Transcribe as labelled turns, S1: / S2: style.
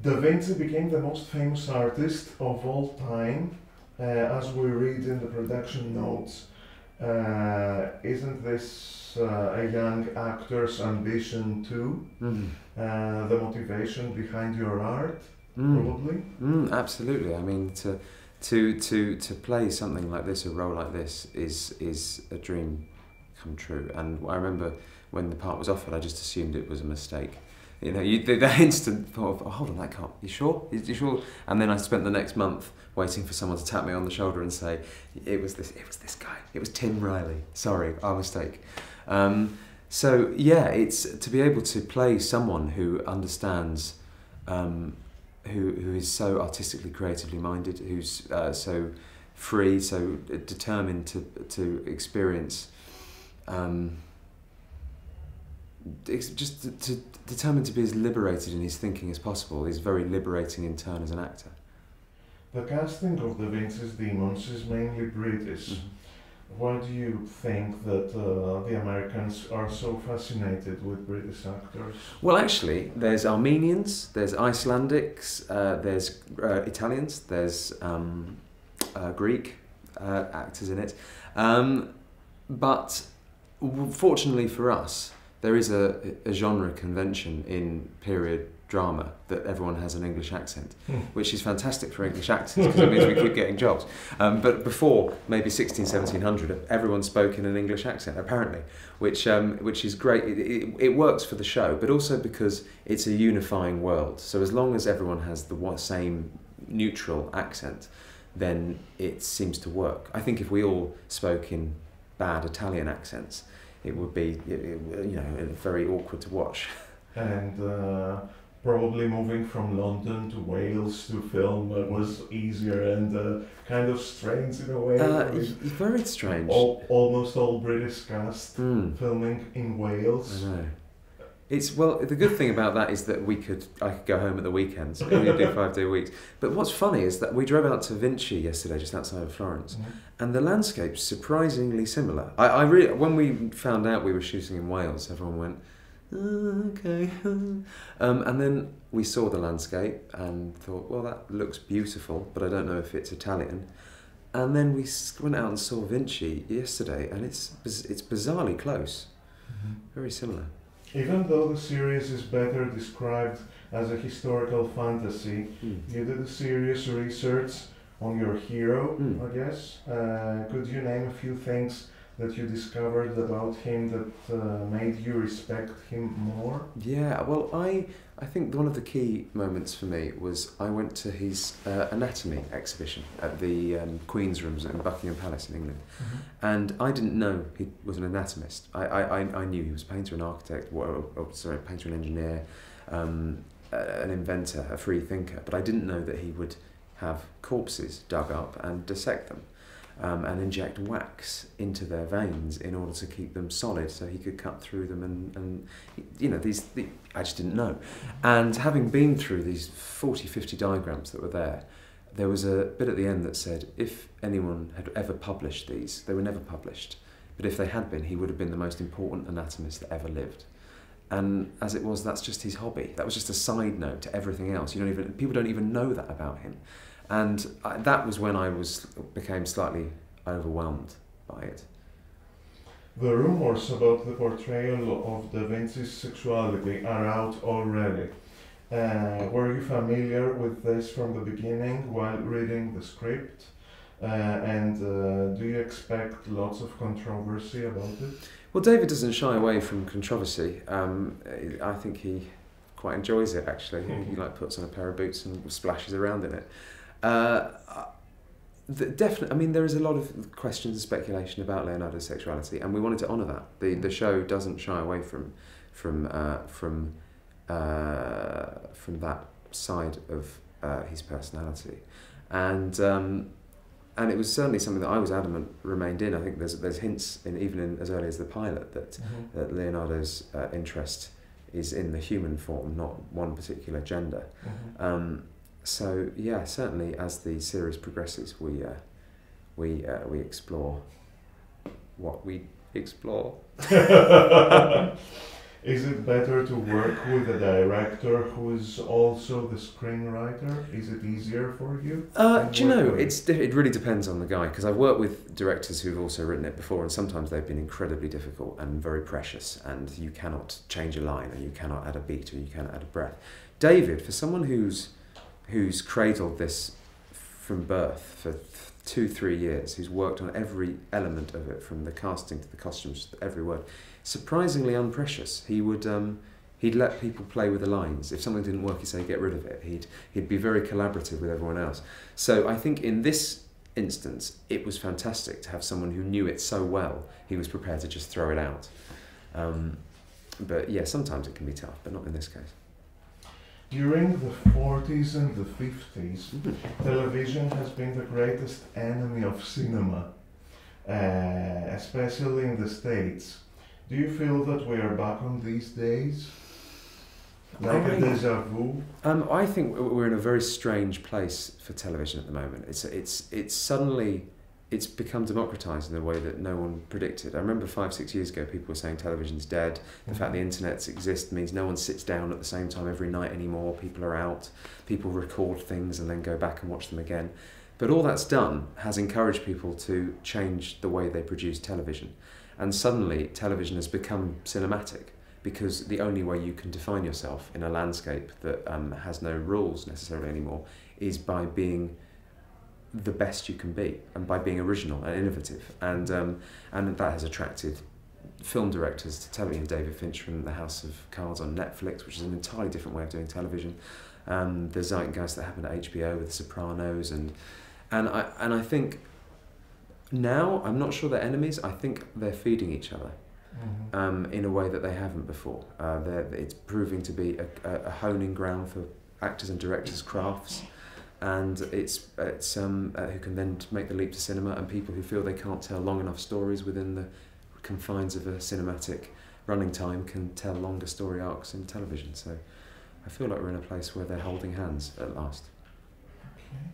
S1: Da Vinci became the most famous artist of all time, as we read in the production notes. Isn't this a young actor's ambition too?
S2: Mm.
S1: The motivation behind your art,
S2: Mm.
S1: probably?
S2: Absolutely. I mean, to play something like this, a role like this, is a dream come true. And I remember when the part was offered, I just assumed it was a mistake. You know, the instant thought of, oh, hold on, that can't. You sure? You sure? And then I spent the next month waiting for someone to tap me on the shoulder and say, it was this guy. It was Tim Riley. Sorry, our mistake. So yeah, it's to be able to play someone who understands, who is so artistically, creatively minded, who's so free, so determined to experience. Just determined to be as liberated in his thinking as possible is very liberating in turn as an actor.
S1: The casting of Da Vinci's Demons is mainly British.
S2: Mm-hmm.
S1: Why do you think that the Americans are so fascinated with British actors?
S2: Well, actually, there's Armenians, there's Icelandics, there's Italians, there's Greek actors in it. But fortunately for us, there is a genre convention in period drama that everyone has an English accent, which is fantastic for English actors because it means we keep getting jobs. But before, maybe 1700, everyone spoke in an English accent, apparently, which is great. It works for the show, but also because it's a unifying world. So as long as everyone has the same neutral accent, then it seems to work. I think if we all spoke in bad Italian accents, it would be, very awkward to watch.
S1: And probably moving from London to Wales to film was easier and kind of strange in a way.
S2: Very strange.
S1: Almost all British cast filming in Wales.
S2: I know. The good thing about that is that I could go home at the weekends. We do 5-day weeks. But what's funny is that we drove out to Vinci yesterday, just outside of Florence, and the landscape's surprisingly similar. When we found out we were shooting in Wales, everyone went, oh, okay. And then we saw the landscape and thought, well, that looks beautiful, but I don't know if it's Italian. And then we went out and saw Vinci yesterday, and it's bizarrely close, very similar.
S1: Even though the series is better described as a historical fantasy, you did a serious research on your hero, I guess. Could you name a few things that you discovered about him that made you respect him more?
S2: Yeah, well, I think one of the key moments for me was I went to his anatomy exhibition at the Queen's Rooms in Buckingham Palace in England, and I didn't know he was an anatomist. I knew he was a painter, an architect, painter and engineer, an inventor, a free thinker, but I didn't know that he would have corpses dug up and dissect them. And inject wax into their veins in order to keep them solid, so he could cut through them. And I just didn't know. And having been through these 40, 50 diagrams that were there was a bit at the end that said if anyone had ever published these, they were never published. But if they had been, he would have been the most important anatomist that ever lived. And as it was, that's just his hobby. That was just a side note to everything else. People don't even know that about him. And that was when I became slightly overwhelmed by it.
S1: The rumors about the portrayal of Da Vinci's sexuality are out already. Were you familiar with this from the beginning while reading the script? And do you expect lots of controversy about it?
S2: Well, David doesn't shy away from controversy. I think he quite enjoys it, actually. He puts on a pair of boots and splashes around in it. Definitely. I mean, there is a lot of questions and speculation about Leonardo's sexuality, and we wanted to honour that. The show doesn't shy away from that side of his personality, and it was certainly something that I was adamant remained in. I think there's hints even as early as the pilot that Leonardo's interest is in the human form, not one particular gender. So yeah, certainly as the series progresses, we explore what we explore.
S1: Is it better to work with a director who is also the screenwriter? Is it easier for you?
S2: Do you know, it really depends on the guy, because I've worked with directors who've also written it before, and sometimes they've been incredibly difficult and very precious, and you cannot change a line, or you cannot add a beat, or you cannot add a breath. David, for someone who's cradled this from birth for 2-3 years, who's worked on every element of it, from the casting to the costumes, to every word, surprisingly unprecious. He'd let people play with the lines. If something didn't work, he'd say get rid of it. He'd be very collaborative with everyone else. So I think in this instance, it was fantastic to have someone who knew it so well, he was prepared to just throw it out. But yeah, sometimes it can be tough, but not in this case.
S1: During the 40s and the 50s, television has been the greatest enemy of cinema, especially in the States. Do you feel that we are back on these days? Like a déjà vu?
S2: I think we're in a very strange place for television at the moment. It's suddenly become democratised in a way that no one predicted. I remember 5-6 years ago people were saying television's dead. The fact the internet exists means no one sits down at the same time every night anymore. People are out, people record things and then go back and watch them again. But all that's done has encouraged people to change the way they produce television. And suddenly television has become cinematic, because the only way you can define yourself in a landscape that has no rules necessarily anymore is by being the best you can be, and by being original and innovative. And that has attracted film directors to television. David Fincher from The House of Cards on Netflix, which is an entirely different way of doing television. The zeitgeist that happened at HBO with The Sopranos, and I think now, I'm not sure they're enemies. I think they're feeding each other in a way that they haven't before. It's proving to be a honing ground for actors and directors' crafts, and it's who can then make the leap to cinema, and people who feel they can't tell long enough stories within the confines of a cinematic running time can tell longer story arcs in television. So I feel like we're in a place where they're holding hands at last.
S1: Okay.